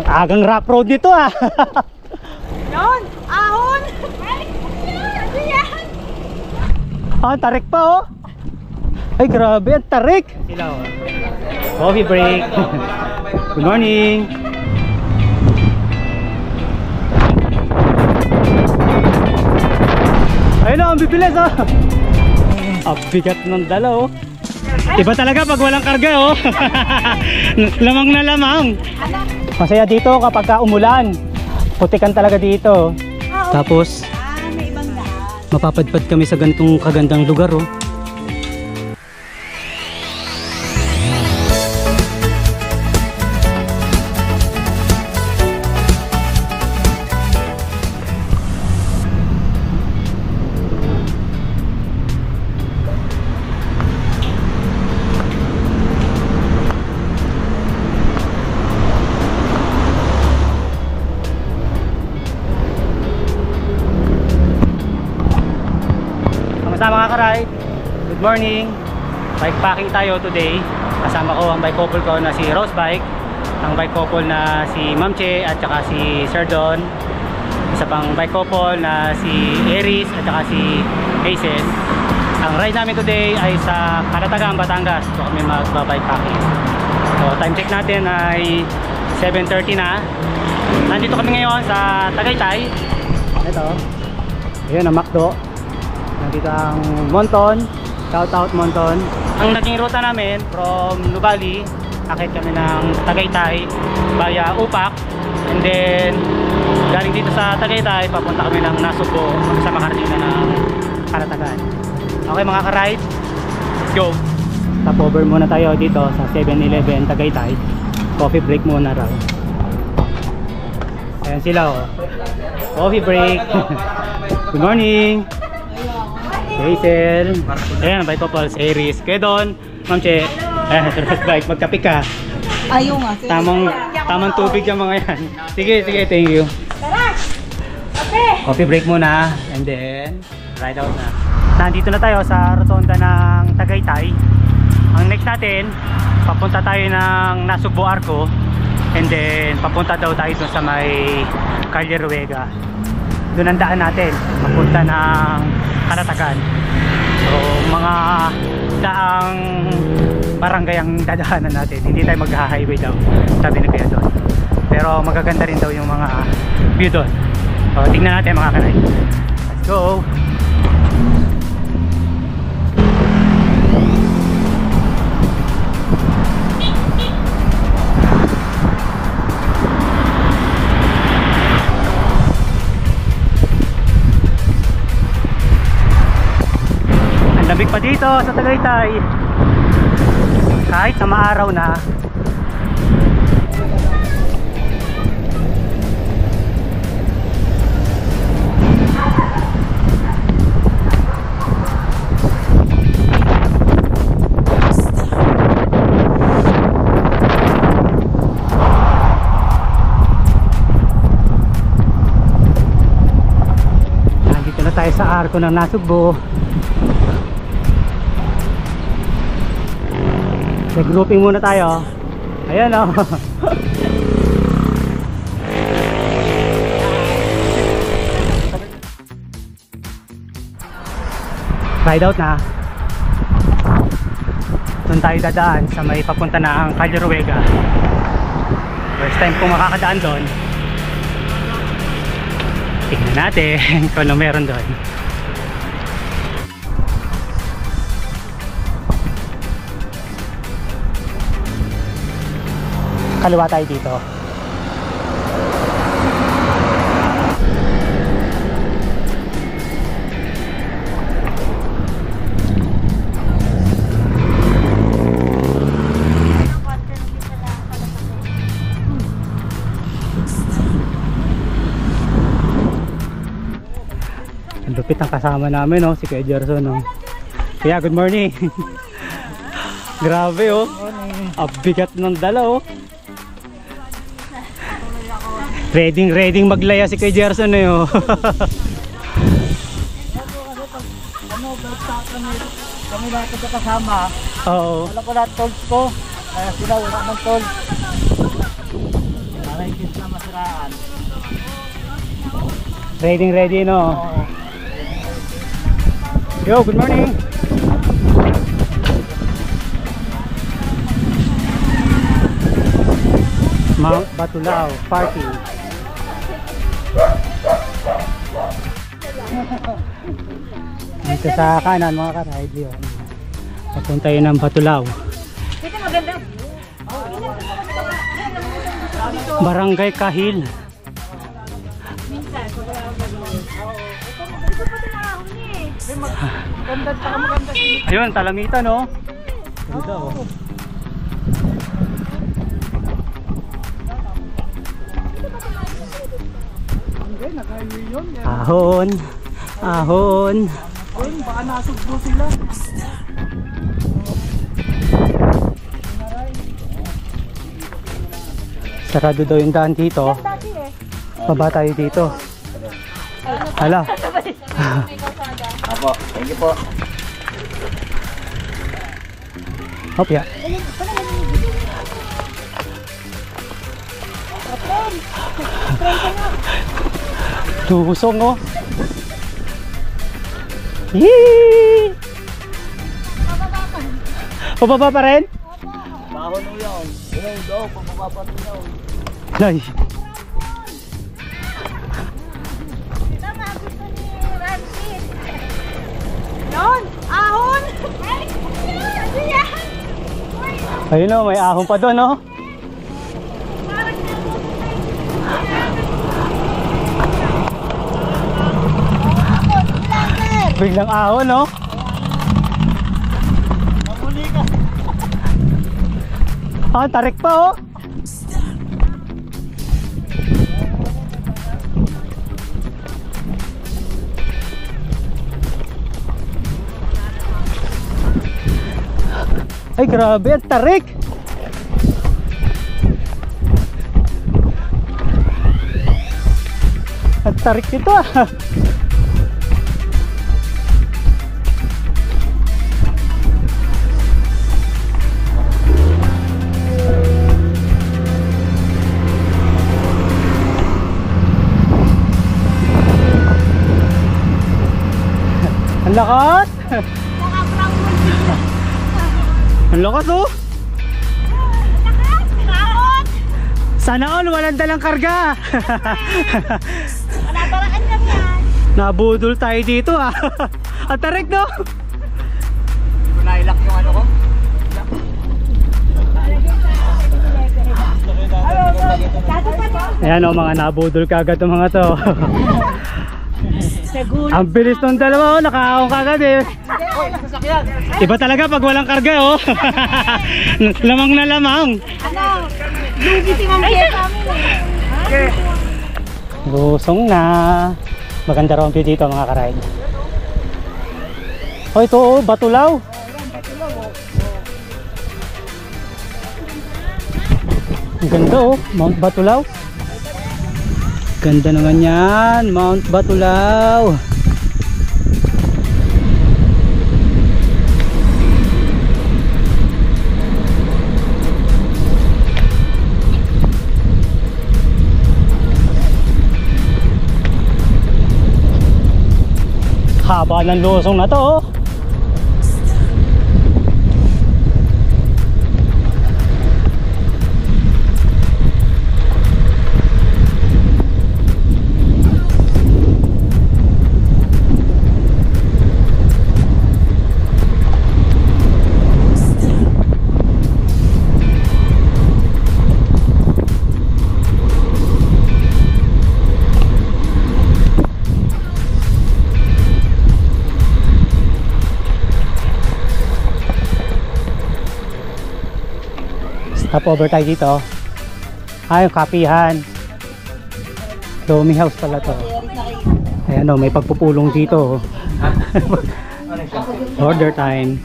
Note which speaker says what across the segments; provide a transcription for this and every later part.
Speaker 1: Ang agang rough road nito ah.
Speaker 2: Yon! Ahon! Ano yan?
Speaker 1: Ah, tarik pa oh. Ay grabe, ang tarik. Sila oh. Coffee break. Good morning. Ayun oh, ang bibilis oh. Ang bigat ng dala oh. Iba talaga pag walang karga oh. Lamang na lamang. Masaya dito kapag umulan. Putikan talaga dito. Tapos
Speaker 2: May ibang daan.
Speaker 1: mapapadpad kami sa ganitong kagandang lugar oh. Kamusta mga ka-ride? Good morning. Bike packing tayo today. Kasama ko ang bike couple ko na si Rose Bike, ang bike couple na si Ma'am Che at saka si Sir Don, isa pang bike couple na si Aries at saka si Hazel. Ang ride namin today ay sa Calatagan, Batangas. So kami mag-bike packing. So time check natin ay 7:30 na. Nandito kami ngayon sa Tagaytay. Ito. Ayun ang McDo. Nandito ang Monton, shout out Monton. Ang naging ruta namin from Nuvali, akit kami ng Tagaytay via Upak, and then galing dito sa Tagaytay papunta kami ng Nasugbo sa makarating na ng Calatagan. Okay mga ka-ride, let's go. Stopover muna tayo dito sa 7-Eleven Tagaytay. Coffee break muna raw. Ayan sila oh. Coffee break. Good morning. Hazel. Ayan, bike couple, Aries. Kaya doon, Ma'am Che. Ayan, Rose Bike, magkape ka.
Speaker 2: Ayaw nga.
Speaker 1: Tamang tubig yung mga yan. Sige, thank you.
Speaker 2: Tara! Kape!
Speaker 1: Coffee break muna, and then ride out na. Nandito na tayo sa rotonda ng Tagaytay. Ang next natin, papunta tayo ng Nasugbo Arco, and then papunta daw tayo dun sa may Calle Ruega. Doon ang daan natin, papunta ng Calatagan. So mga daang barangay ang dadaanan natin. Hindi tayo mag-highway daw, sabi na kaya doon. Pero magaganda rin daw yung mga view doon. So tingnan natin mga kanay. Let's go! Lamig pa dito sa Tagaytay kahit na maaraw na. Nandito na tayo sa Arco ng Nasugbo. Grouping muna tayo. Ayan o. Ride out na. Doon tayo dadaan sa may papunta na ang Calle Ruega. First time kong makakadaan doon. Tingnan natin kung ano meron doon. Kaliwa tayo dito. Ang lupit ang kasama namin oh, si Kuya Gerson oh. Kaya good morning. Grabe oh. Ang bigat ng dala oh. Ready maglaya si Kuya Gerson eh oh.
Speaker 3: Kami lahat na kasama.
Speaker 1: Oo.
Speaker 3: Alam ko lahat tolls ko. Kaya sila wala ng tolls. Arayis na masiraan.
Speaker 1: Ready no?
Speaker 3: Oo.
Speaker 1: Yo, good morning! Mount Batulao Party. Dito sa kanan mga ka-ride yun. Papunta yun ng Batulao.
Speaker 2: Dito maganda.
Speaker 1: Barangay Kahil. Ayun, Talamitan no? Ganda oh. Ahon. Ahon.
Speaker 3: Uy, baka nasugbo sila.
Speaker 1: Sarado daw yung daan dito. Baba tayo dito. Hala.
Speaker 3: Apo, thank you po.
Speaker 1: Hop ya. Lusong oh. Yee! Pababa pa rin?
Speaker 3: Bahon mo yun. Ilaw daw, pababa rin daw.
Speaker 1: Ay.
Speaker 2: Tama, gusto ni Ramsit. Yun, ahon. Ay, ano yan?
Speaker 1: Ayun oh, may ahon pa doon oh. Biglang ahon no?
Speaker 3: Mamuli ka.
Speaker 1: Ah, tarik pa oh. Ay grabe, ang tarik. Ang tarik nito ah. Ang lakas! Ang lakas oh!
Speaker 2: Ahon.
Speaker 1: Sana all walang dalang karga!
Speaker 2: Wala paraan lang yan.
Speaker 1: Nabudol tayo dito ah! Ang tarik no?
Speaker 3: Hindi ko nailak yung ano ko.
Speaker 1: Ayan o, mga nabudol kagad ng mga to. Ang bilis ng dalawa oh, nakaahon kagad eh.
Speaker 3: Uy, sasakyan.
Speaker 1: Iba talaga pag walang karga oh. Lamang na lamang.
Speaker 2: Ano? Lugi si Ma'am Jess namin eh.
Speaker 1: Lusong na. Maganda raw ang view dito mga karide. Oh ito oh, Batulao. Ang ganda oh, Mount Batulao. Ganda naman yan, Mount Batulao. Haba ng lusong na to oh. Stop over tayo dito. Ay, yung kapihan. Lomi house pala to. Ayan o, may pagpupulong dito. Order time.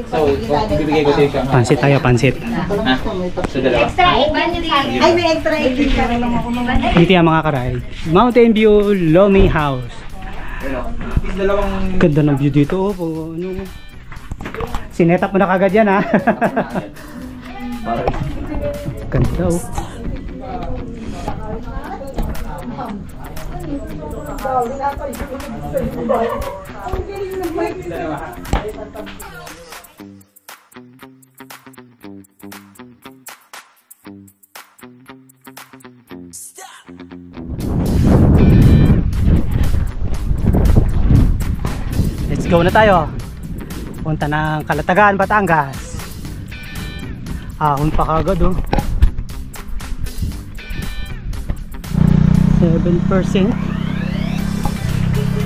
Speaker 3: So, bibigay ko sa'yo siya.
Speaker 1: Pansit tayo, pansit.
Speaker 3: So, dalawa.
Speaker 2: Extra 8 Ay, may extra 8
Speaker 1: Dito yung mga karay. Mountain View Lomi House.
Speaker 3: Dalawang...
Speaker 1: Ganda ng view dito. Oh, ano. Sinetap mo na kagad yan ha. Ganda oh. Let's go na tayo. Punta ng Calatagan, Batangas. Ahon pa kagad oh. 7%,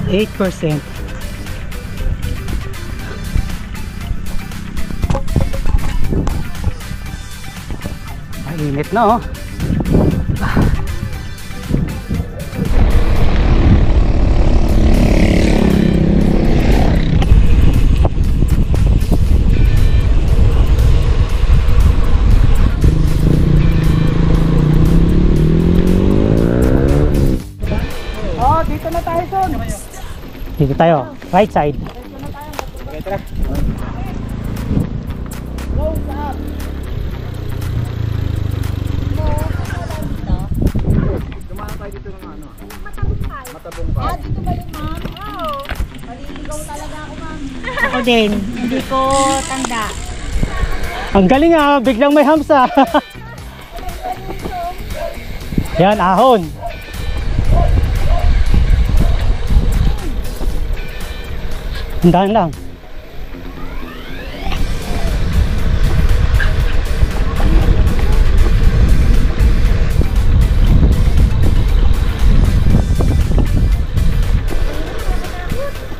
Speaker 1: 8%. Mainit na oh. Dito tayo, right side. Okay, tara. Dumaan tayo dito ng ano? Matabong pa.
Speaker 2: Dito ba yung ma'am? Wow. Maliligaw talaga ako, ma'am. Ako din. Hindi ko tanda.
Speaker 1: Ang galing ah, biglang may hamsa. Yan, ahon. Handaan lang.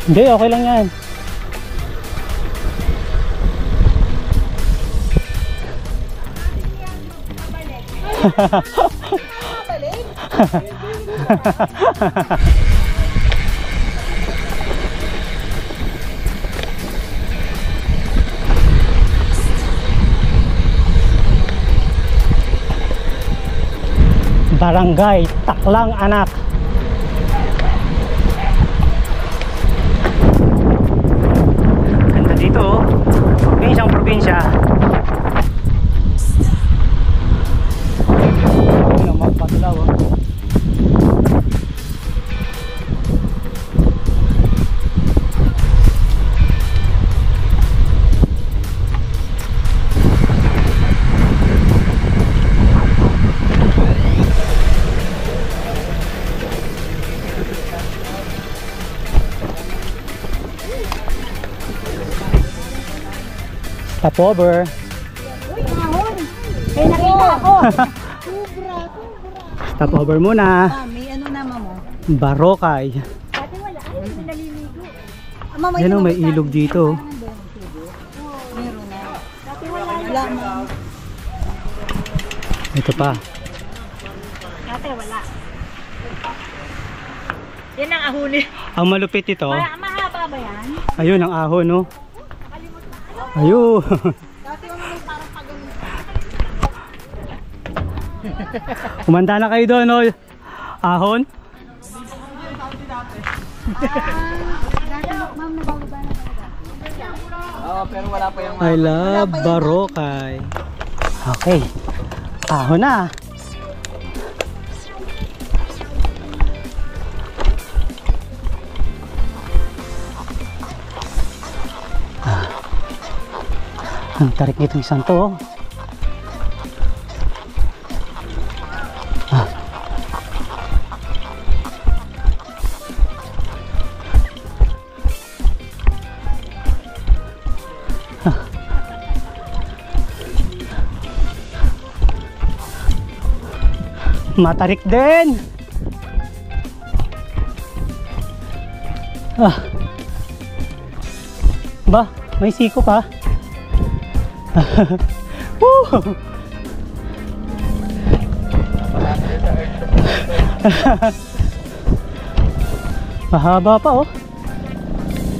Speaker 1: Hindi, okay lang yan. Barangay Taklang Anak. Ganda dito oh. Probinsyang probinsya. Ano magpatulaw oh. Stopover.
Speaker 2: Uy, ahon. Kaya nakita ako. Kubra.
Speaker 1: Stopover muna.
Speaker 2: May ano naman mo?
Speaker 1: Barokay.
Speaker 2: Dati wala. Ay, hindi naliligo.
Speaker 1: Yan o, may ilog dito.
Speaker 2: Meron na. Dati wala, ma'am.
Speaker 1: Ito pa.
Speaker 2: Dati wala. Yan ang ahuli.
Speaker 1: Ang malupit ito.
Speaker 2: Mahaba ba yan?
Speaker 1: Ayun ang ahon no. Ayun.
Speaker 2: Dati may parang pagano.
Speaker 1: Kumanda na kayo doon no. Ahon.
Speaker 2: Dati ma'am nabababa na talaga.
Speaker 3: Oo, pero wala pa yung
Speaker 1: I love Barokay. Okay. Ahon na. Ang tarik nitong isang to. Matarik din. Ba, may siko pa. Mahaba pa oh.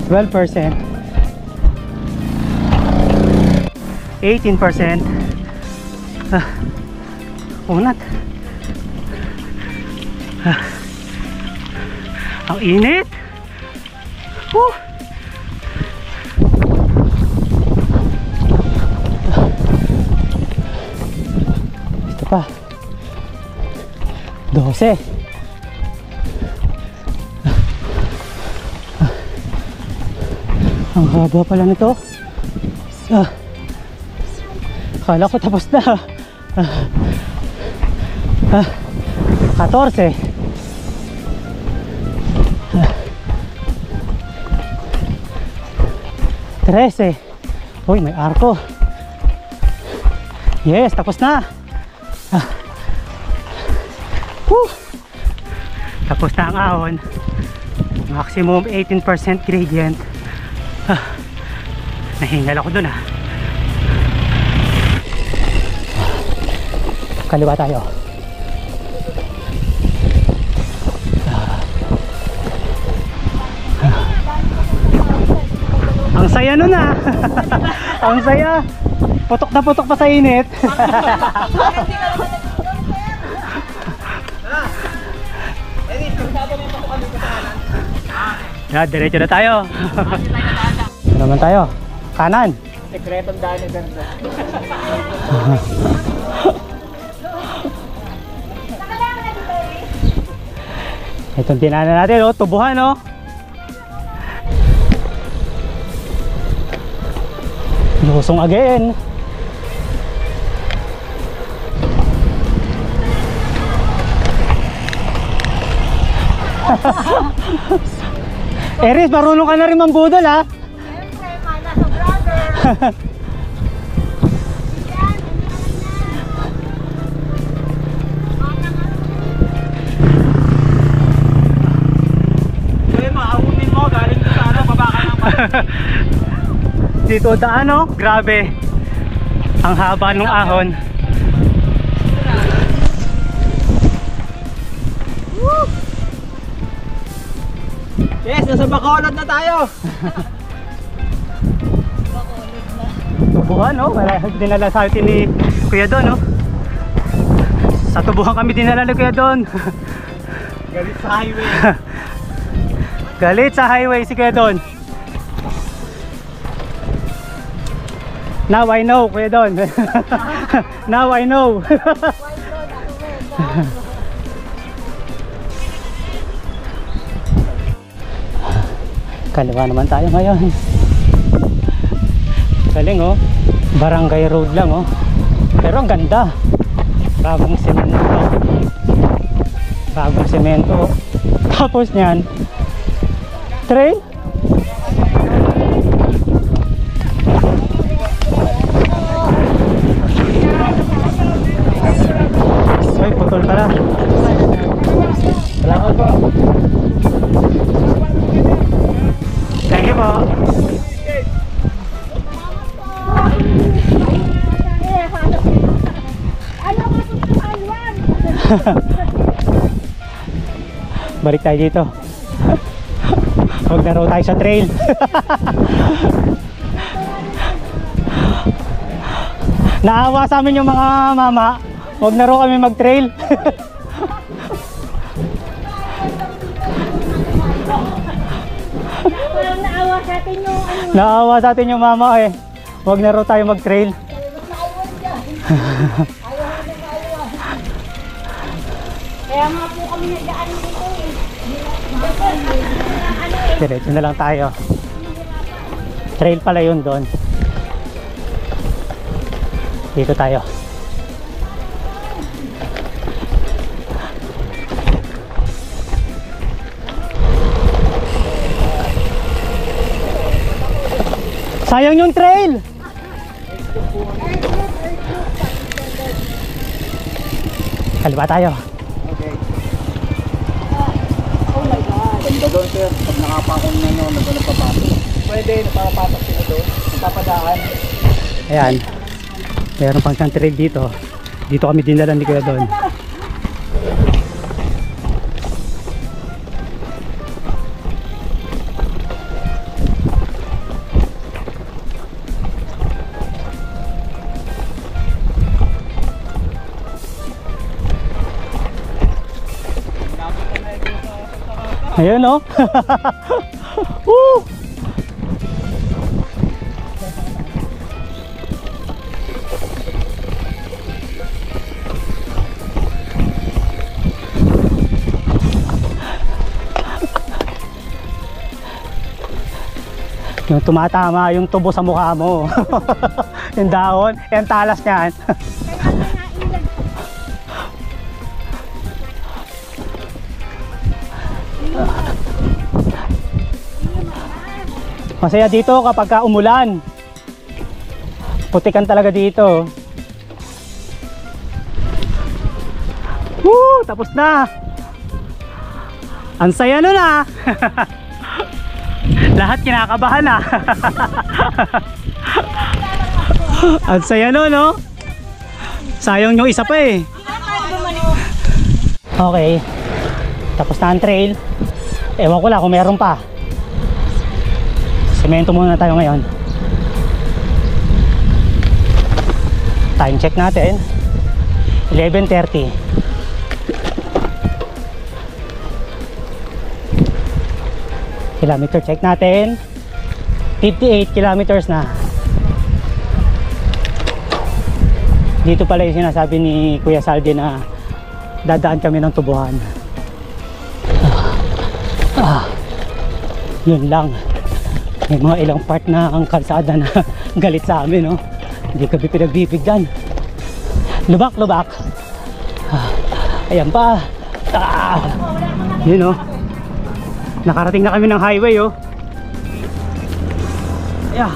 Speaker 1: 12%. 18%. Unat. Ang init. Ito pa. 12. Ang haba pala nito. Akala ko tapos na. 14. 13. Uy, may arko. Yes, tapos na. Tapos na ang ahon. Maximum 18% gradient. Nahingal ako dun Kaliwa tayo. Ang saya nun Ang saya. Putok na putok pa sa init. Diretso na tayo. Ano naman tayo? Kanan.
Speaker 3: Sekretong daan ni Berto.
Speaker 1: Itong dinaanan natin, tubuhan, Lusong again. Eris, marunong ka na rin mambudol,
Speaker 2: Siyempre, mana sa brother.
Speaker 3: Maahunin mo, galing ko sa baba ka ng
Speaker 1: Dito daan, grabe. Ang haba ng ahon.
Speaker 3: Yes, nasa Bacolod na tayo.
Speaker 1: Tubuhan, dinala sa atin ni Kuya Don, Sa tubuhan kami dinala ni Kuya Don.
Speaker 3: Galit sa highway.
Speaker 1: Galit sa highway si Kuya Don. Now I know, Kuya Don. Now I know. Kaliwa naman tayo ngayon. Galing, barangay road lang, pero ang ganda. Bagong semento. Bagong semento. Tapos niyan, trail. Ay, putol pala. Salamat po. Thank you po. Balik tayo dito. Huwag na raw tayo sa trail. Naawa sa amin yung mga mama. Huwag na raw kami mag-trail.
Speaker 2: Parang naawa sa atin yung
Speaker 1: Naawa sa atin yung mama Huwag na raw tayo mag-trail.
Speaker 2: Kaya nga po kami nag-aan dito
Speaker 1: Diretso na lang tayo. Trail pala yun doon. Dito tayo. Sayang yung trail. Kaliwa tayo.
Speaker 3: Okay. Oh my God. Ganda doon, sir. Pag nakapakong na nyo, nagpapatok. Pwede, napapatok sila doon. Napapadaan.
Speaker 1: Ayan. Meron pang isang trail dito. Dito kami dinala ni Kuya doon. Ayun Woo! Yung tumatama yung tubo sa mukha mo. Yung dahon, yung talas niyan. Masaya dito kapag umulan. Putikan talaga dito. Woo! Tapos na. Ang saya nun ah. Lahat kinakabahan na. Ang saya nun, no? Sayang yung isa pa eh. Okay. Tapos na ang trail. Ewan ko lang kung meron pa. Semento muna tayo ngayon. Time check natin. 11:30. Kilometer check natin. 58 kilometers na. Dito pala yung sinasabi ni Kuya Saldi na dadaan kami ng tubuhan. Yun lang. May mga ilang part na ang kalsada na galit sa amin, no? Hindi kami pinagbibigyan. Lubak. Ayan pa. Yun, no? Nakarating na kami ng highway, oh. Yeah.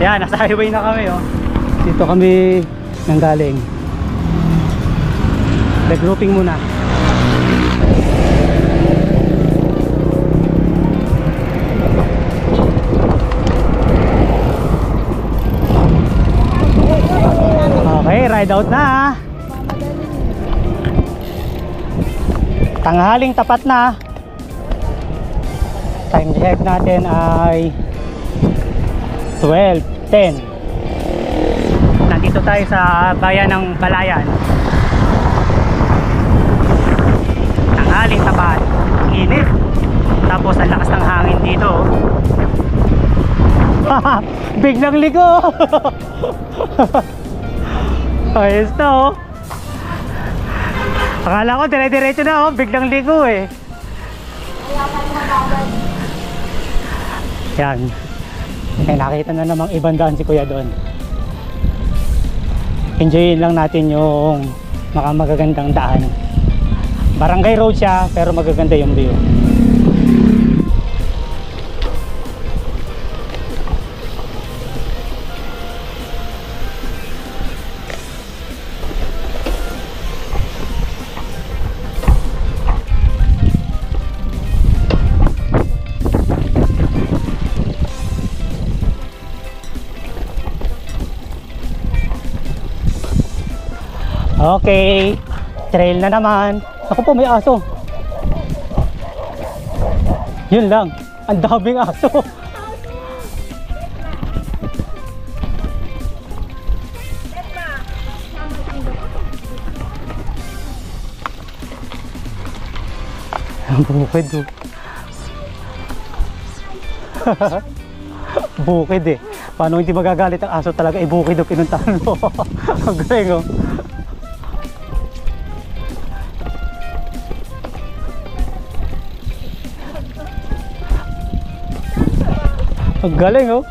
Speaker 1: Yan, nasa highway na kami, oh. Dito kami nanggaling. Regrouping muna. Okay, ride out na. Tanghaling tapat na. Time check natin ay 12:10. Nandito tayo sa bayan ng Balayan. Tanghaling tapat. Init. Tapos ang lakas ng hangin dito. Biglang ligo. Ayos na, oh. Akala ko dire-diretso na, oh. Biglang ligo eh. Yan. May nakita na namang ibang daan si Kuya doon. Enjoyin lang natin yung magagandang daan. Barangay road siya pero magaganda yung view. Okay, trail na naman. Ako po, may aso. Yun lang, ang daming aso. Ang bukid, oh. Bukid eh. Paano hindi magagalit ang aso talaga? Bukid o pinuntahan mo. Ang galing, oh. Ang galing, oh.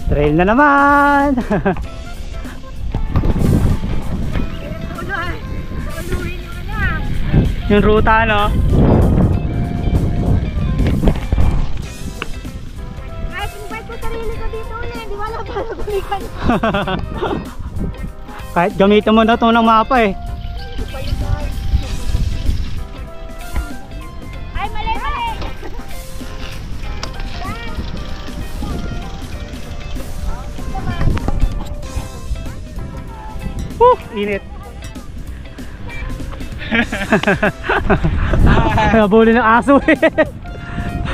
Speaker 1: Trail na naman. Yung ruta, no?
Speaker 2: Kahit invite ko sarili ko dito ulit, di wala pa na gumikan.
Speaker 1: Kahit gamitin mo na ito ng mapa eh.
Speaker 2: Ay, mali!
Speaker 1: Init. Nabuli ng aso eh.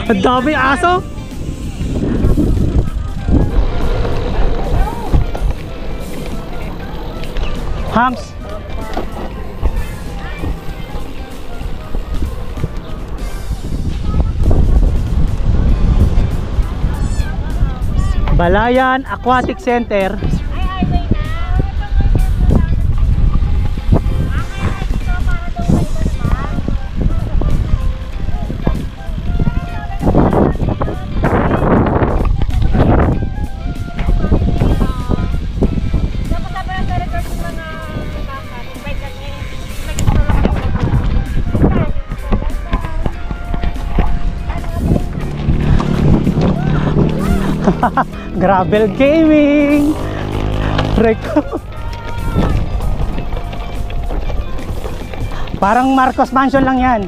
Speaker 1: Ang daming aso. Hams. Balayan Aquatic Center.
Speaker 2: Ay,
Speaker 1: Gravel gaming. Reko. Parang Marcos Mansion lang yan.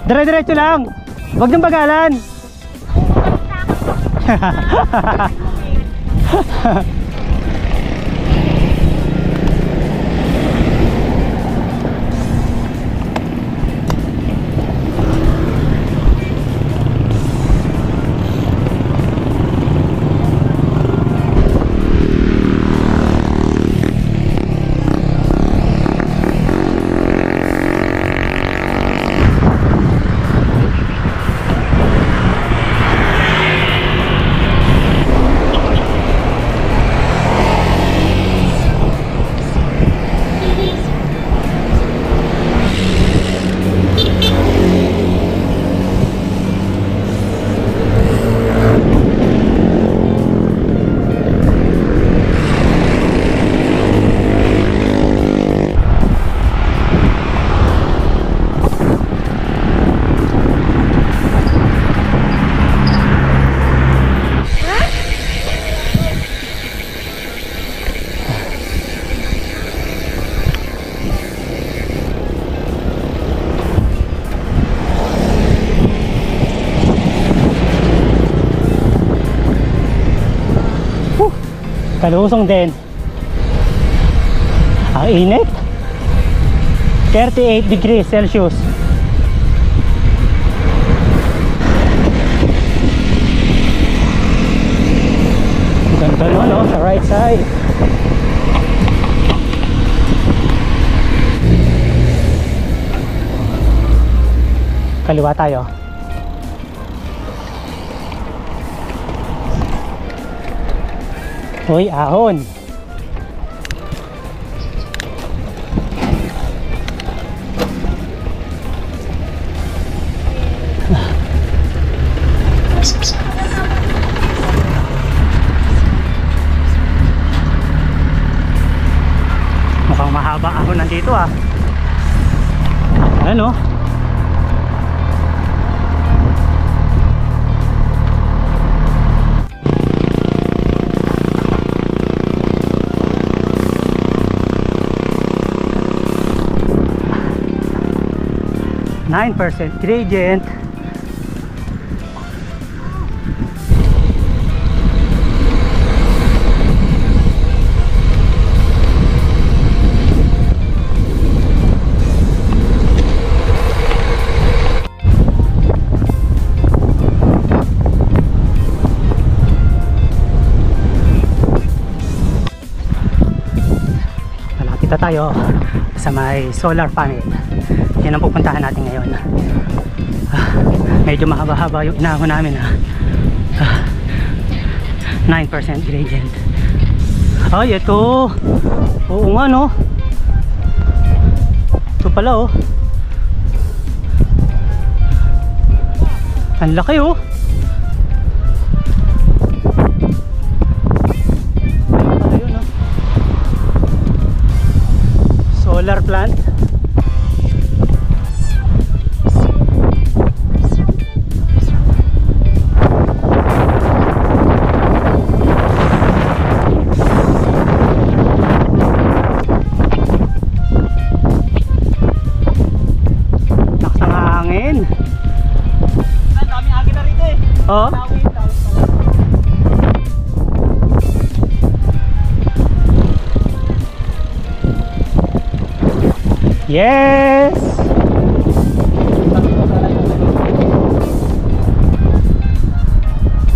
Speaker 1: Dire-diretso lang. Huwag niyong bagalan. Kalusong din. Ang init. 38 degrees Celsius. Ganda no, no? Sa right side. Kaliwa tayo. Uy, ahon. Mukhang mahaba ahon nandito ah. Ano? 9% gradient. Malapit na tayo sa may solar panel. Yan ang pupuntahan natin ngayon. Medyo mahaba-haba yung inahon namin. 9% gradient. Ay, ito. Oo nga, no? Ito pala, oh. Ang laki, oh. Ayun, oh. Solar plant. Oh. Yes.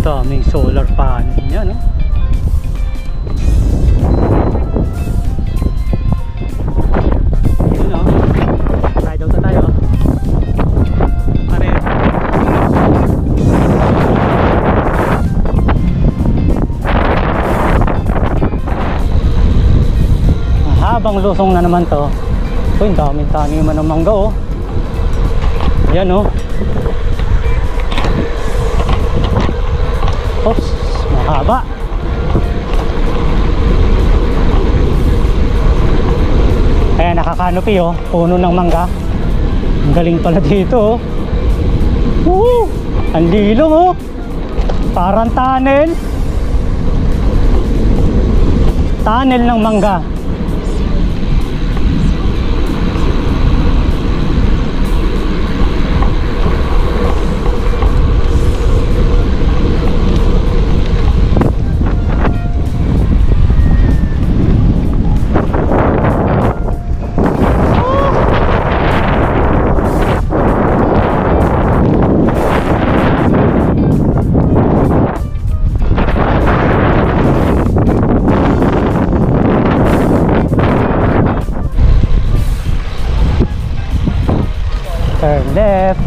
Speaker 1: Daming solar panel niya, no? Yun, no? Ride out na tayo. Habang lusong na naman to. Uy, daming taniman ng mangga, oh. Ayan, oh. Oops, mahaba. Ayan, nakakanopi, oh. Puno ng mangga. Ang galing pala dito, oh. Ang lilong, oh. Parang tunnel. Tunnel ng mangga. Turn left.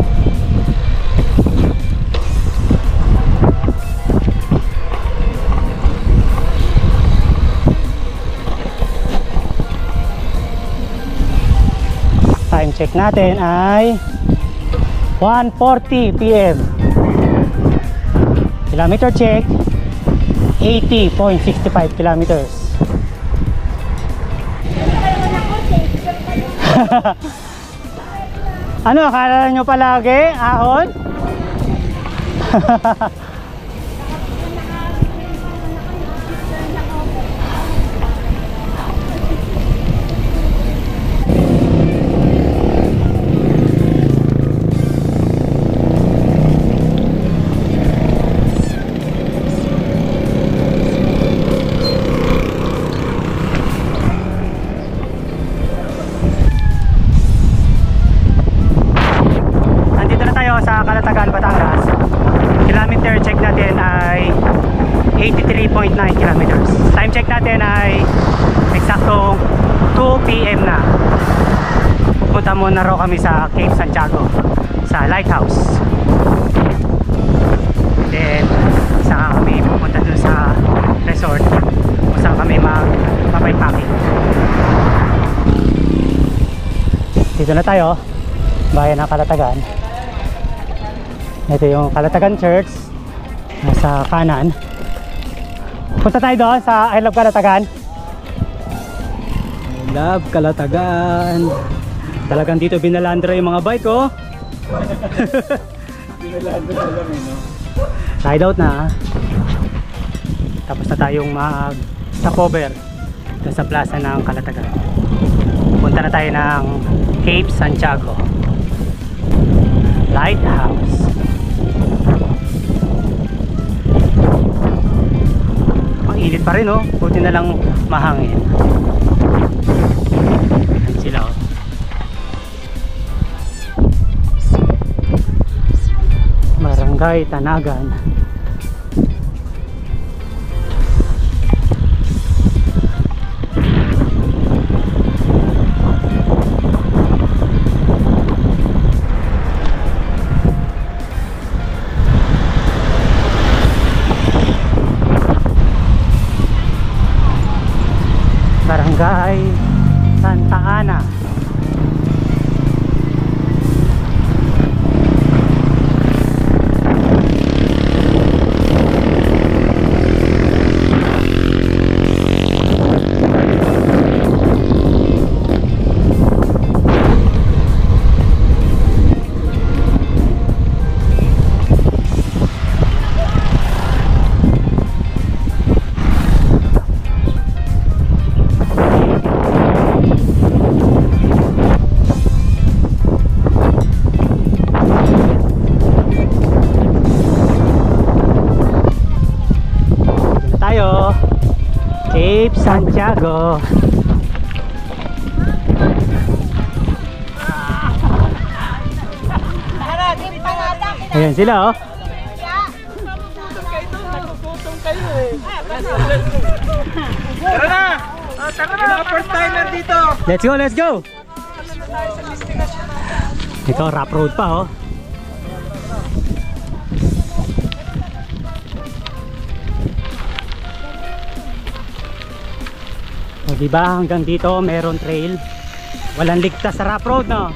Speaker 1: Time check natin ay 1:40 PM. Kilometer check 80.65 kilometers. Ano, akala nyo palagi? Ahon? Sa Calatagan, Batangas. Kilometer check natin ay 83.9 kilometers. Time check natin ay eksaktong 2 PM na. Pupunta muna raw kami sa Cape Santiago, sa lighthouse. Then saka kami pupunta dun sa resort kung saan kami mag-packing. Dito na tayo, bayan ng Calatagan. Ito yung Calatagan Church, nasa kanan. Punta tayo doon sa I Love Calatagan. I Love Calatagan. Talagang dito binalandra yung mga bike, oh. Binalandra lang, no? Ride out na. Tapos na tayong mag-stopover doon sa plaza ng Calatagan. Punta na tayo ng Cape Santiago Lighthouse. Init pa rin, oh. Buti na lang mahangin. Ayan sila, oh. Barangay Tanagan. Barangay Santa Ana. Cape Santiago. Ayan sila, oh.
Speaker 3: Tara na! Tara na! First timer dito!
Speaker 1: Let's go, let's go! Ito, rough road pa, oh. O, diba hanggang dito meron trail. Walang ligtas sa rough road, no?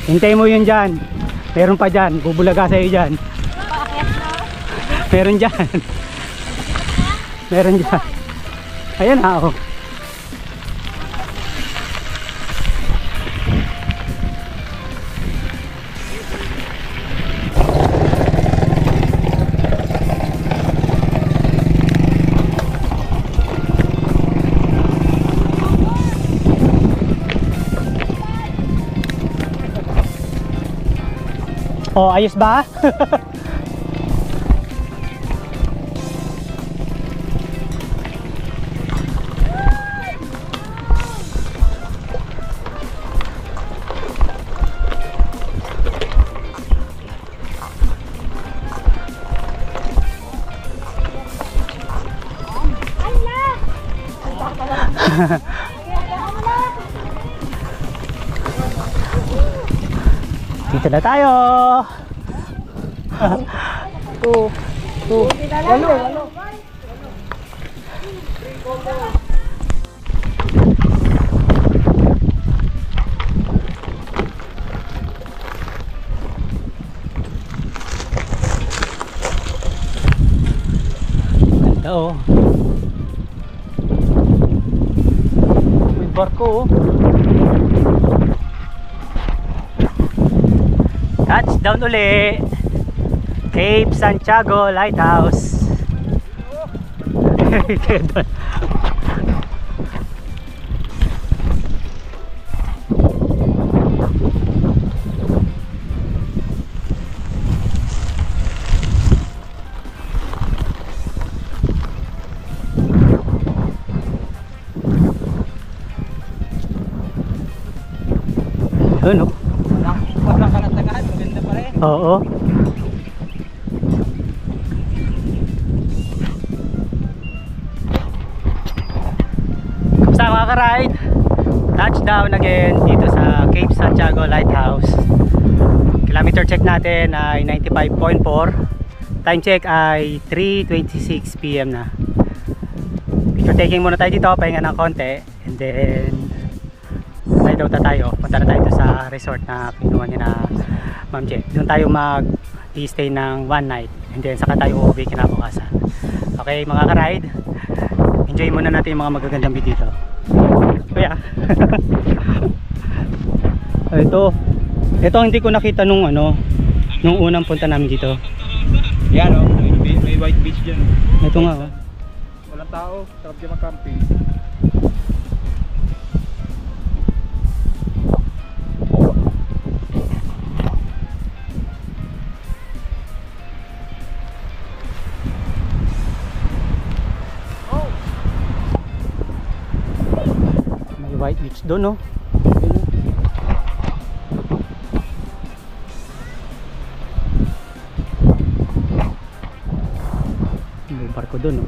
Speaker 1: Hintay mo yun dyan. Meron pa dyan, bubulaga sa'yo dyan. Meron dyan. Meron dyan. Ayan, ha, oh. Oh, ayos ba? Dito na tayo.
Speaker 3: Walo.
Speaker 1: Ganda oh. May barko oh. Touchdown uli. Cape Santiago Lighthouse. Yun oh.
Speaker 3: Parang kalatagaan, maganda pa rin.
Speaker 1: Oo. Kamusta mga ka-ride? Touchdown again dito sa Cape Santiago Lighthouse. Kilometer check natin ay 95.4. Time check ay 3:26 PM na. Picture taking muna tayo dito, pahinga ng konti, and then daw tayo, punta na tayo sa resort na pinuha niya na Ma'am Che. Doon tayo mag-stay ng one night, and then saka tayo uuwi kinabukasan. Okay mga ka-ride, enjoy muna natin yung mga magagandang video dito. Kuya. ito hindi ko nakita nung unang punta namin dito.
Speaker 3: Yan o, may white beach dyan.
Speaker 1: Ito nga oh.
Speaker 3: Walang tao, sarap dyan mag-camping.
Speaker 1: White beach doon no. May barko doon no.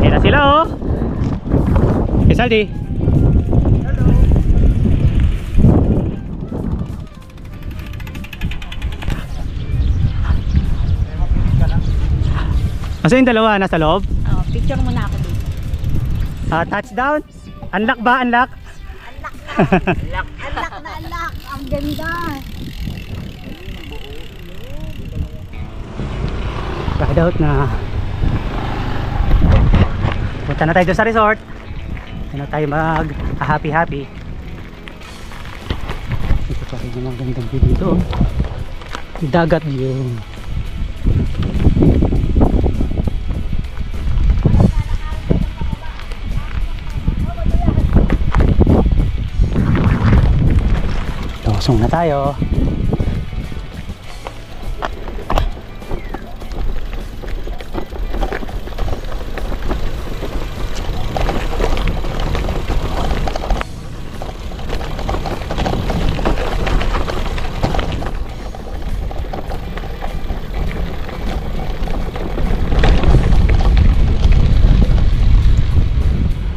Speaker 1: Ayan na sila oh. Hey Saldi. Asa yung dalawa? Nasa loob?
Speaker 2: Oh, picture muna ako dito.
Speaker 1: Touchdown? Unlock ba? Unlock?
Speaker 2: Unlock na unlock. Ang ganda.
Speaker 1: Ride out na. Punta na tayo doon sa resort. Punta na tayo mag happy. Ito pa rin yung gandang view dito. Dagat yun. Tosong na tayo.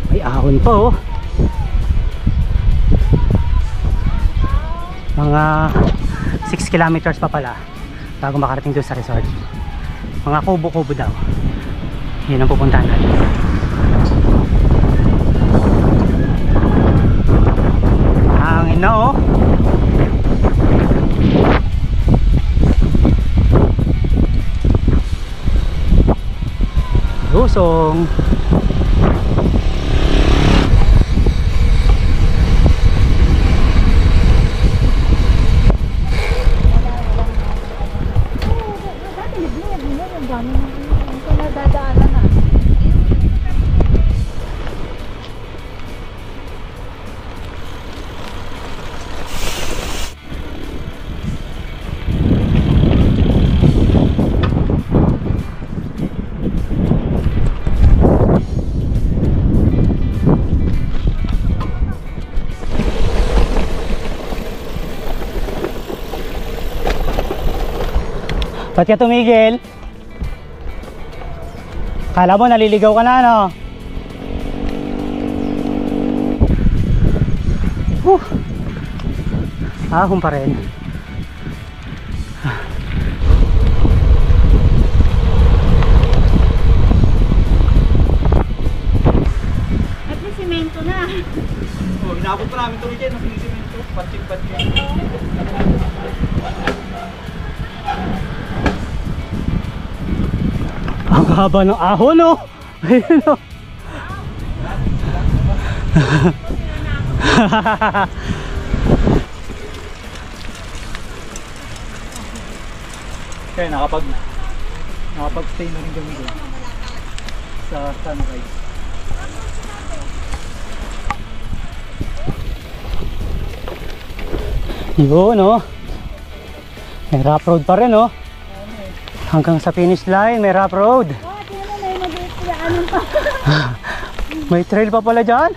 Speaker 1: May ahon pa oh. Mga 6 kilometers pa pala bago makarating doon sa resort. Mga kubo-kubo daw. Yun ang pupuntahan natin. Hangin na oh. Lusong. Ba't ka tumigil? Kala mo naliligaw ka na, no? Ahon pa rin.
Speaker 2: At least simento na.
Speaker 3: Oh, inabot pa namin tuloy dyan. Nasisimento. Patsing-patsing.
Speaker 1: Ang haba ng ahon, no? Ayun, no?
Speaker 3: Kaya nakapag-stay na rin kami doon sa sunrise.
Speaker 1: Yun, no? May rough road pa rin, no? Hanggang sa finish line, may rough road.
Speaker 2: Oh, tingnan mo, may mag-iilaan pa.
Speaker 1: May trail pa pala dyan.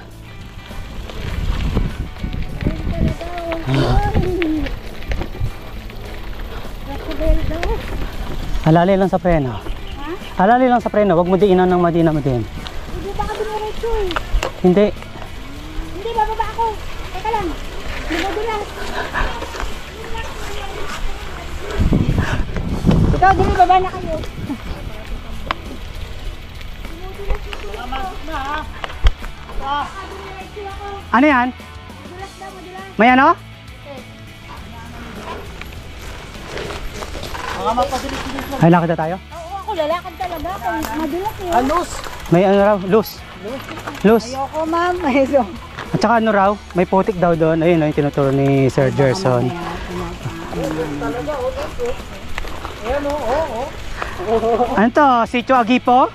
Speaker 1: Halali lang sa preno. Halali lang sa preno, wag mo diinan ng madina mo din.
Speaker 2: Hindi ba ka dumiretso eh?
Speaker 1: Hindi.
Speaker 2: Hindi, bababa ako. Teka lang. Dumadulas. Ikaw, dili, baba na kayo.
Speaker 1: Ano yan?
Speaker 2: Madulas daw, madulas.
Speaker 1: May ano?
Speaker 3: Mga mapasilis-silis lang.
Speaker 1: Ay, lakad na tayo?
Speaker 2: Oo, ako lalakad talaga. Kung madulas eh.
Speaker 3: Alos!
Speaker 1: May ano raw? Loose. Loose.
Speaker 2: Ayoko, ma'am. Ayoko.
Speaker 1: At saka ano raw? May putik daw doon. Ayun, yung tinuturo ni Sir Gerson. Ano to? Sitio Agipo?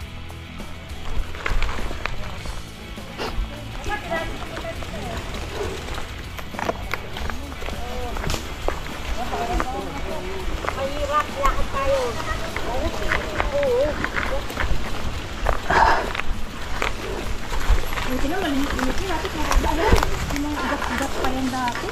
Speaker 2: Mahirap, lakad tayo. Oo. Buti na, malimit-limit yun. Bakit makakaalam? Yung mga ugat-ugat pa yan dati.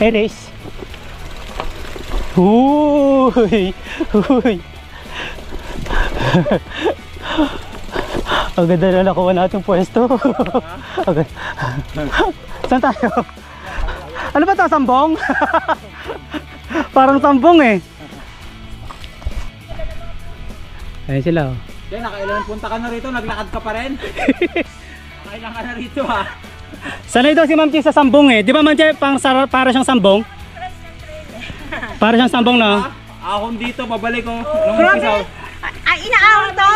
Speaker 1: Eres. Uy! Uy! Ang ganda na nakuha natin pwesto. Okay. Saan tayo? Ano ba ito? Sambong? Parang sambong eh. Ayun sila oh.
Speaker 3: Kaya nakailan punta ka na rito, naglakad ka pa rin. Nakailan ka na rito ha.
Speaker 1: Sanay daw si Ma'am Chi sa sambong eh. Di ba Ma'am Chi, para siyang sambong? Para siyang sambong na.
Speaker 3: Ahon dito, babalik ko. Nung umpisa.
Speaker 2: Ay, inaahon to?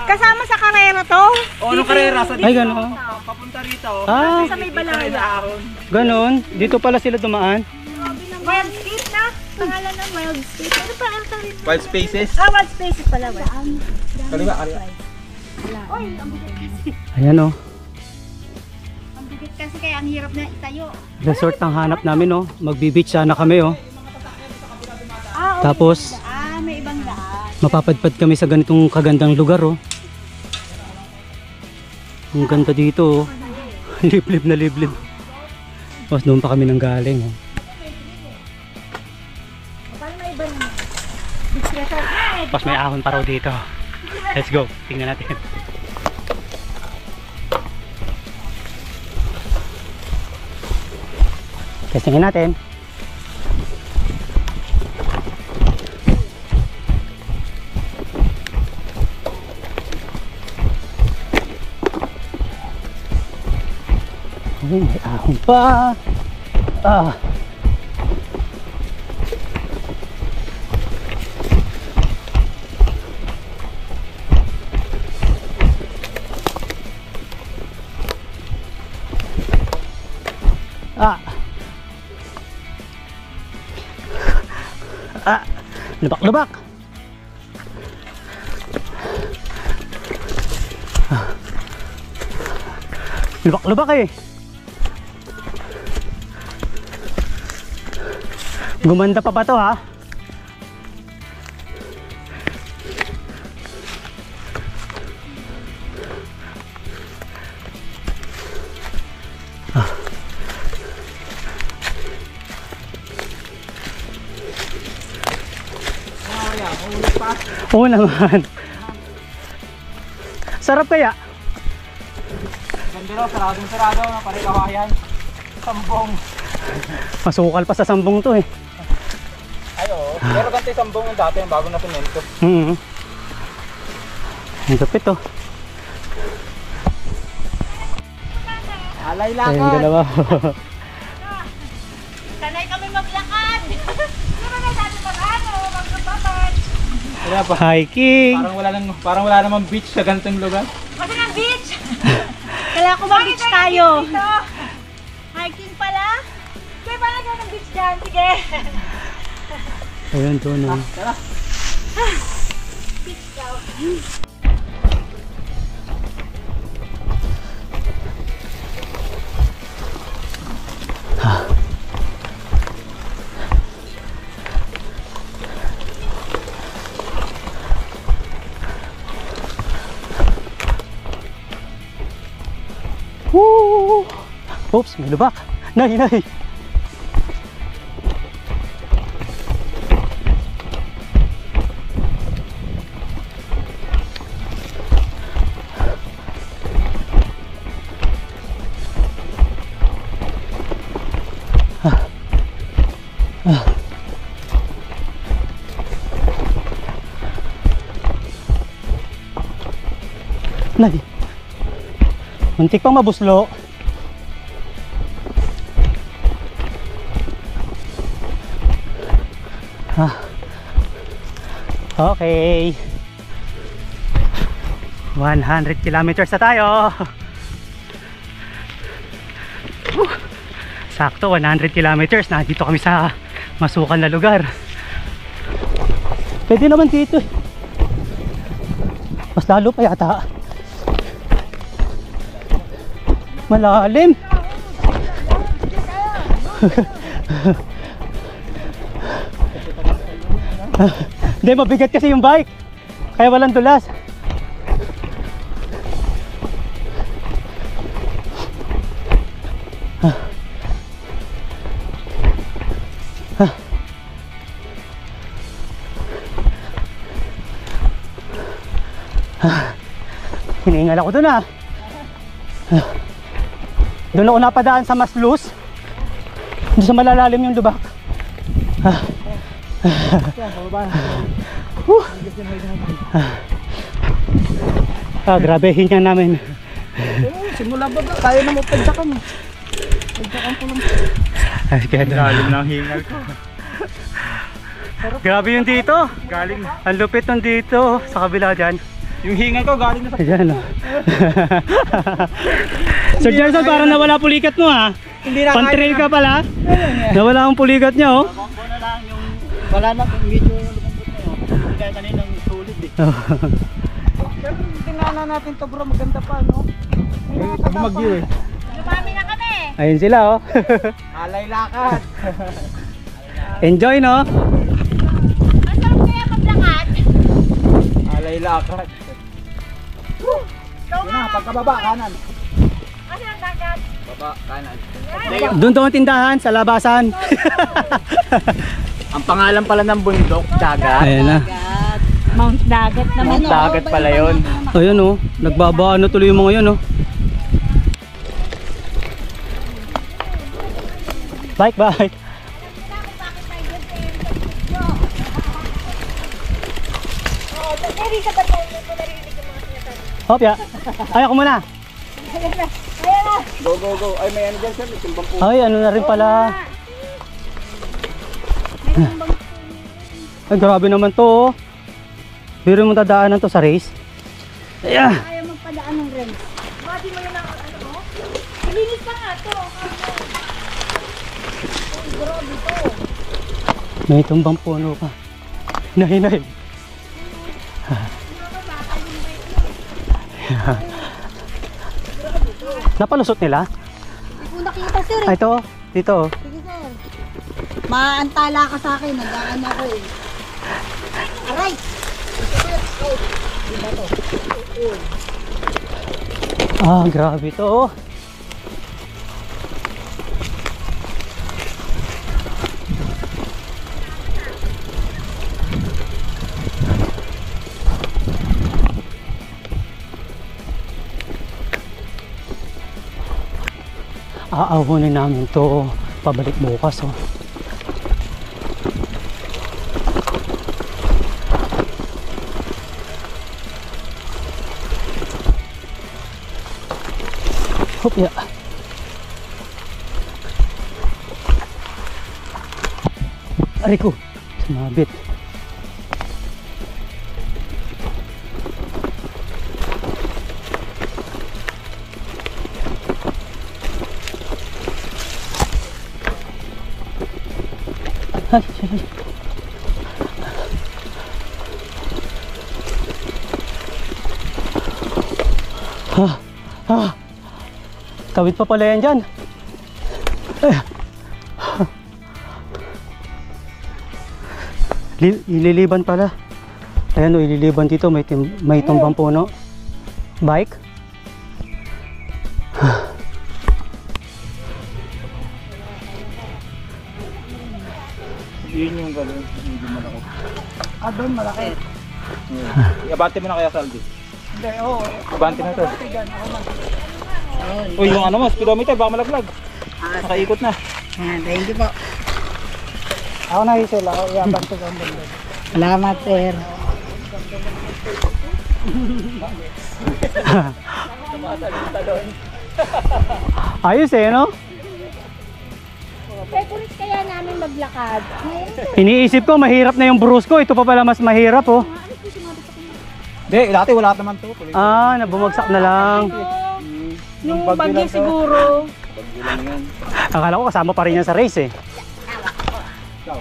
Speaker 2: Kasama sa karera to?
Speaker 3: O, nung karera. Sa
Speaker 1: Ay, gano'n.
Speaker 3: Papunta rito.
Speaker 1: Ah,
Speaker 2: Sa may
Speaker 3: Dito na
Speaker 2: balaya.
Speaker 3: inaahon.
Speaker 1: gano'n. Dito pala sila dumaan.
Speaker 2: Wild State na? Pangalan ng Wild State. Ano pa ang tawag?
Speaker 3: Wild spaces.
Speaker 2: Ah, Wild Spaces pala.
Speaker 3: Kaliwa, kaliwa.
Speaker 2: Oy, ang bigat kasi.
Speaker 1: Ayan oh.
Speaker 2: Ang bigat kasi kaya ang hirap na itayo.
Speaker 1: Resort ang hanap namin oh. Magbi-beach sana kami oh.
Speaker 2: Ah, okay.
Speaker 1: Tapos
Speaker 2: May ibang daan.
Speaker 1: mapapadpad kami sa ganitong kagandang lugar oh. Ang ganda dito oh. Liblib na liblib. Tapos doon pa kami nang galing oh.
Speaker 2: Paano may iba naman? Bicicleta.
Speaker 1: Tapos may ahon pa raw dito. Let's go. Tingnan natin. Testingin natin. Ay, may ahon pa. Ah. Ah. Ah. Lubak-lubak. Lubak-lubak eh. Gumanda pa ba to ha? Oo naman. Sarap kaya?
Speaker 3: Ganda raw, sarado, pare kawayan. Sambong.
Speaker 1: Masukal pa sa sambong to eh.
Speaker 3: Ay oo, pero ganito yung sambong yung dati, yung bago na semento.
Speaker 1: Ang kapit to.
Speaker 3: Alay
Speaker 1: Ayun
Speaker 3: lakad.
Speaker 1: dalawa.
Speaker 2: Sanay kami maglakad. Ano na sabi pa ano, magkababad.
Speaker 3: Wala pa.
Speaker 1: Hiking.
Speaker 3: Parang wala namang beach sa ganitong lugar.
Speaker 2: Kasi ng beach. Kailangan ko mag-beach tayo. Hiking pala. Kaya paano tayo ng beach dyan? Sige.
Speaker 1: Ayun doon.
Speaker 3: Tara.
Speaker 2: Beach daw.
Speaker 1: Woo! Oops, may lubak. Nay, nay. Nay. Muntik pang mabuslo. Okay. 100 kilometers na tayo. Sakto 100 kilometers. Nandito kami sa masukal na lugar. Pwede naman dito eh. Mas lalo pa yata. Malalim. Hindi, mabigat kasi yung bike. Kaya walang dulas. Hinihingal ako dun ah. Doon ako napadaan sa mas loose. Doon sa malalalim yung lubak. Grabe hinga namin.
Speaker 3: Simula ba? Kaya na mo pagdakan. Pagdakan ko lang. Galing ng hingal ko.
Speaker 1: Grabe yung dito.
Speaker 3: Galing.
Speaker 1: Ang lupit ng dito sa kabila dyan.
Speaker 3: Yung hingal ko galing na sa...
Speaker 1: Ayan o. Sir Gerson, parang nawala pulikat mo ha.
Speaker 3: Hindi na
Speaker 1: Pan-trail ka pala. Nawala ang pulikat niya oh.
Speaker 3: Bako na lang yung... Wala na kung medyo lumambot na yun. Hindi kaya kaninang solid eh. Pero tingnan natin to bro, maganda pa no? Bumagyo eh.
Speaker 2: Lumami na kami.
Speaker 1: Ayun sila oh.
Speaker 3: Alay lakad.
Speaker 1: Enjoy no?
Speaker 2: Masarap kaya maglakad.
Speaker 3: Alay lakad. Yun na, pagkababa, kanan.
Speaker 2: Kasi ang dagat.
Speaker 3: Baba, kanan.
Speaker 1: Doon doon tindahan sa labasan.
Speaker 3: Ang pangalan pala ng bundok, dagat.
Speaker 1: Ayan na.
Speaker 2: Mount Dagat naman.
Speaker 3: Mount Dagat pala yun.
Speaker 1: Ayun oh. Nagbaba ano tuloy yung mga yun oh. Bike bike.
Speaker 2: Narinig ka ba tayo? Narinig yung mga sinasabi.
Speaker 1: Hop ya. Ay ako muna.
Speaker 2: Ayan na. Ayan na.
Speaker 3: Go, go, go. Ay, may ano dyan sir, may timbang po.
Speaker 1: Ay ano na rin pala. Ay grabe naman to oh. Biro mo dadaanan to sa race. Ayan.
Speaker 2: Ayaw magpadaan ng race. Badi mo yun ang ano mo? Malinis pa nga to. Ay, grabe to.
Speaker 1: May tumbang puno pa. Nahinay. Napalusot nila?
Speaker 2: Hindi ko nakita sir eh.
Speaker 1: Ay ito, dito oh.
Speaker 2: Sige sir. Maantala ka sa akin, nag-aan ako eh. Aray! Diba to?
Speaker 1: Grabe to. Aahunin namin to pabalik bukas, oh. Hopya. Aray ko, sumabit. Ay, tawid pa pala yan dyan. Ililiban pala. Ayan o, ililiban dito. May tumbang puno. Bike.
Speaker 3: Yun yung gano'n, hindi malaki. Doon malaki. Abante mo na kaya, Saldi? Hindi, oo. Abante na to. Uy, yung ano mo, speedometer, baka malaglag. Nakaikot na.
Speaker 2: Thank you po.
Speaker 3: Ako na, Hazel, ako iabante ko ang banda.
Speaker 2: Salamat, sir.
Speaker 1: Ayos eh, no?
Speaker 2: Favorite kaya namin maglakad.
Speaker 1: Iniisip ko, mahirap na yung bruise ko. Ito pa pala mas mahirap, oh.
Speaker 3: Hindi, dati wala naman to.
Speaker 1: Nabumagsak na lang.
Speaker 2: Yung bagyo siguro.
Speaker 3: Bagyo lang yan.
Speaker 1: Akala ko kasama pa rin yan sa race, eh.
Speaker 3: Ikaw.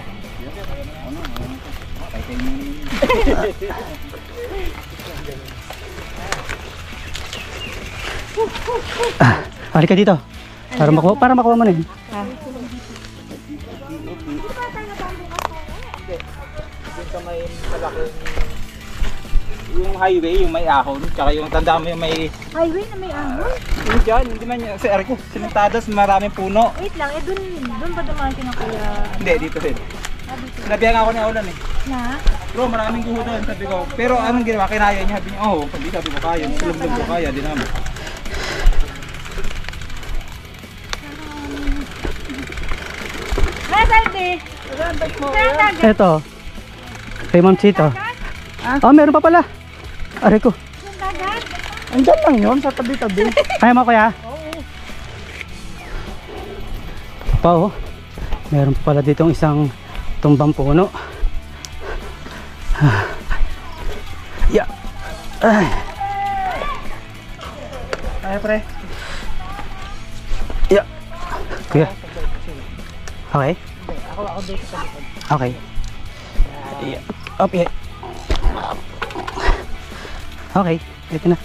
Speaker 1: Halika dito. Para makuha mo na yun.
Speaker 3: Yung sa may malaking yung highway, yung may ahon, tsaka yung tanda mo yung may
Speaker 2: Highway na may ahon?
Speaker 3: yung dyan, hindi man yun, sa ko, sinentadas, maraming puno.
Speaker 2: Wait lang, dun ba dumaan kinukuya?
Speaker 3: Hindi, dito sin. Sinabihan ako ni Aulan eh.
Speaker 2: Na?
Speaker 3: Bro, maraming guho doon, sabi ko. Pero anong ginawa, kinaya niya, sabi niya, pag sabi ko kaya, silumlum ko kaya, di naman.
Speaker 2: Saldi!
Speaker 1: Ito. Kay Ma'am Chito. Meron pa pala. Aray ko.
Speaker 3: Andyan lang yun, sa tabi-tabi.
Speaker 1: Kaya mo, kuya? Oo. Meron pa pala ditong isang tumbang puno. Yeah. Ay.
Speaker 3: Ay, pre.
Speaker 1: Yeah. Kuya. Okay.
Speaker 3: Ako dito sa likod.
Speaker 1: Okay. Yeah. Okay. Okay. Ito na.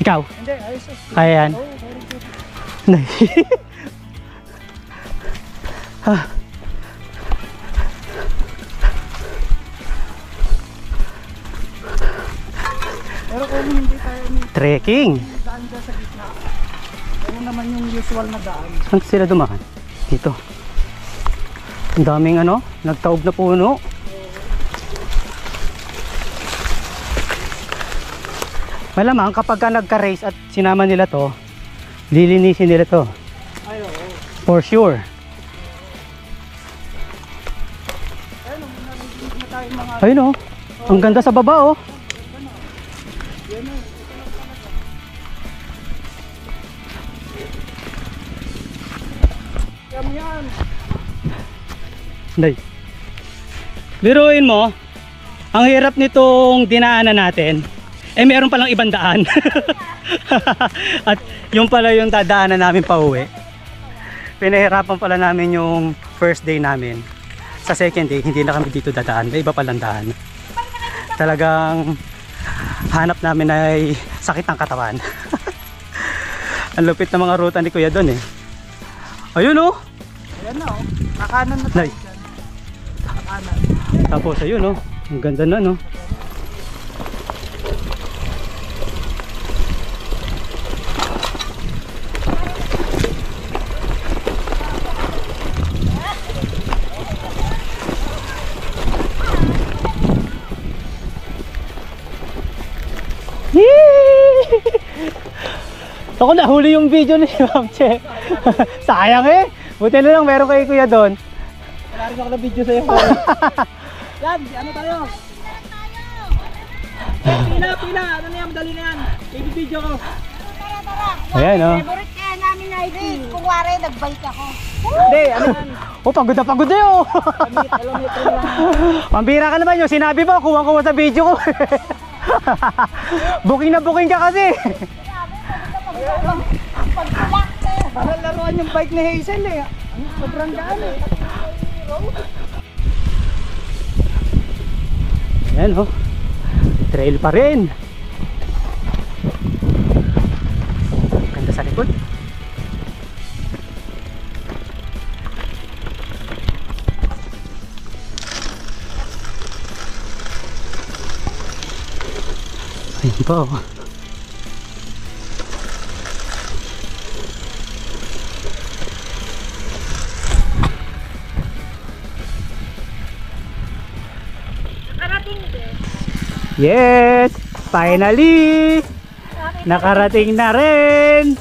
Speaker 1: Ikaw.
Speaker 3: Hindi, ayos.
Speaker 1: Kaya yan. Hindi.
Speaker 3: Pero kung hindi tayo
Speaker 1: Trekking.
Speaker 3: daan dyan sa gitna, ano naman yung usual na daan?
Speaker 1: Saan sila dumaan? Dito. Ang daming nagtaob na puno. Malamang kapag ka nagka-race at sinama nila to, lilinisin nila to.
Speaker 3: Ay, oo.
Speaker 1: For sure.
Speaker 3: Ayun, na tayo mga
Speaker 1: Ayun oh. Ang ganda sa baba oh.
Speaker 3: yan.
Speaker 1: Day. Biruin mo, ang hirap nitong dinaanan natin. Meron palang ibang daan. At yung pala yung dadaanan namin pa uwi. Pinahirapan pala namin yung first day namin. Sa second day, hindi na kami dito dadaan. May iba palang daan. Talagang hanap namin ay sakit ng katawan. Ang lupit ng mga ruta ni Kuya doon eh. Ayun oh.
Speaker 3: Yan na oh. Nakanan na tayo
Speaker 1: Nice.
Speaker 3: dyan. Nakanan.
Speaker 1: Tapos ayun no. Ang ganda na no. Ako nahuli yung video ni Ma'am Che. Sayang eh. Buti na lang meron kay Kuya doon.
Speaker 3: Wala rin ako na video sa'yo. Yan, ano tayo? Pila, pila. Ano na yan? Madali na yan. Video ko.
Speaker 1: Ayan oh.
Speaker 2: Favorite kaya namin na itin. Kung wari, nag-bike ako.
Speaker 3: Hindi, ano yan?
Speaker 1: Oh, pagod na oh.
Speaker 3: Kilometro lang.
Speaker 1: Pambira ka naman yung sinabi mo, kuwang-kuwa sa video ko. Booking na booking ka kasi.
Speaker 3: Parang laruan yung bike ni Hazel eh. Sobrang gaan eh.
Speaker 1: Ayan oh. Trail pa rin. Ganda sa likod. Ayun pa oh. Yes! Finally! Nakarating na rin!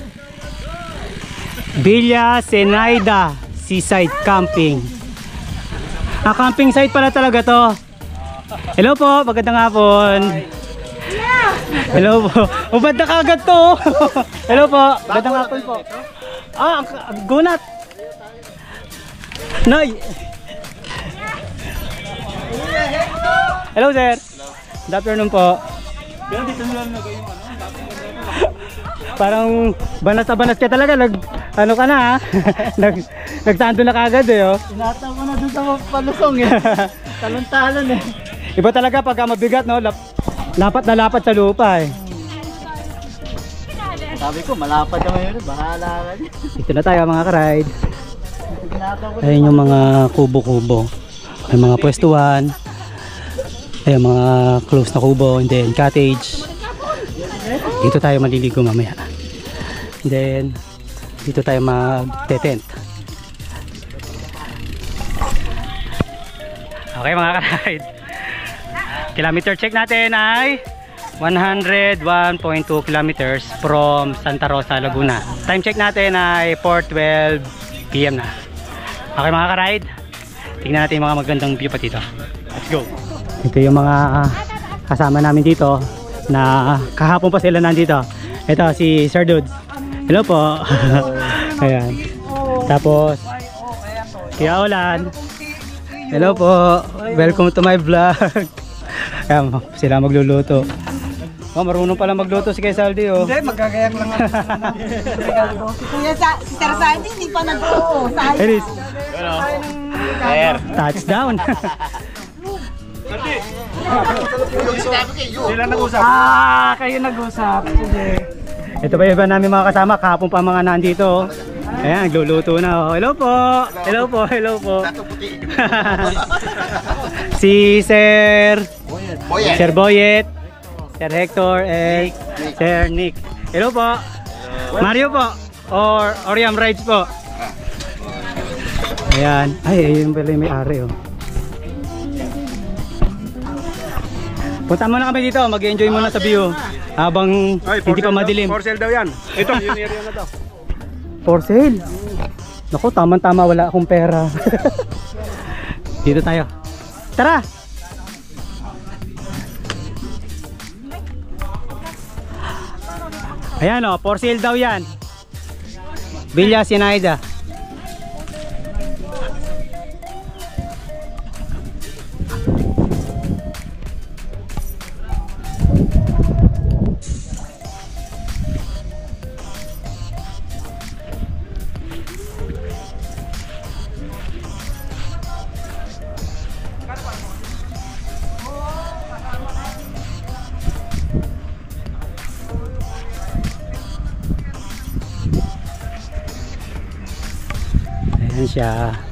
Speaker 1: Villa Zenaida Seaside Camping. Camping site pala talaga to. Hello po, magandang hapon. Hello po. Ubad na kagad to. Hello po, magandang hapon po. Ang gunat. Nay! Hello sir. Good afternoon po. Parang banas na banas ka talaga. Ano ka na ha? Nagsando na kagad eh oh.
Speaker 3: Tinataw ko na dun sa palusong eh. Talon-talon eh.
Speaker 1: Iba talaga pagka mabigat no. Lapat na lapat sa lupa eh.
Speaker 3: Sabi ko malapad ka ngayon. Bahala ka dyan.
Speaker 1: Dito na tayo mga ka-ride.
Speaker 3: Tinataw ko.
Speaker 1: Ayun yung mga kubo-kubo. May mga pwestuhan. Ayun mga close na kubo. And then cottage. Dito tayo maliligo mamaya. And then dito tayo mag-tent. Okay mga ka-ride. Kilometer check natin ay 101.2 kilometers from Santa Rosa, Laguna. Time check natin ay 4:12 PM na. Okay mga ka-ride. Tingnan natin yung mga magandang view pa dito. Let's go. Ito yung mga kasama namin dito na kahapon pa sila nandito. Ito si Sir Dudes. Hello po. Ayan. Tapos Kuya Olan. Hello po. Welcome to my vlog. Ayan, sila magluluto. Oh, marunong pala magluto si Kuya Saldi oh.
Speaker 3: Hindi, magagayak lang ako.
Speaker 2: Kuya, si Sir Sandy, hindi pa nag-oo.
Speaker 1: Iris. Touchdown.
Speaker 3: Sila nag-usap. Kayo nag-usap. Sige.
Speaker 1: Ito pa yung iba namin mga kasama. Kahapon pa mga nandito. Ayan, nagluluto na oh. Hello po. Hello po. Hello po. Si Sir Sir Boyet, Sir Hector, and Sir Nick. Hello po. Mario po. Or Oriam Rides po. Ayan. Ay, ayun pala yung may-ari oh. Punta muna kami dito, mag-enjoy muna sa view habang hindi pa madilim.
Speaker 4: For sale daw yan. Ito, yung area na to.
Speaker 1: For sale? Naku, tamang-tama, wala akong pera. Dito tayo. Tara! Ayan o, for sale daw yan. Villa Zenaida. Ayan siya.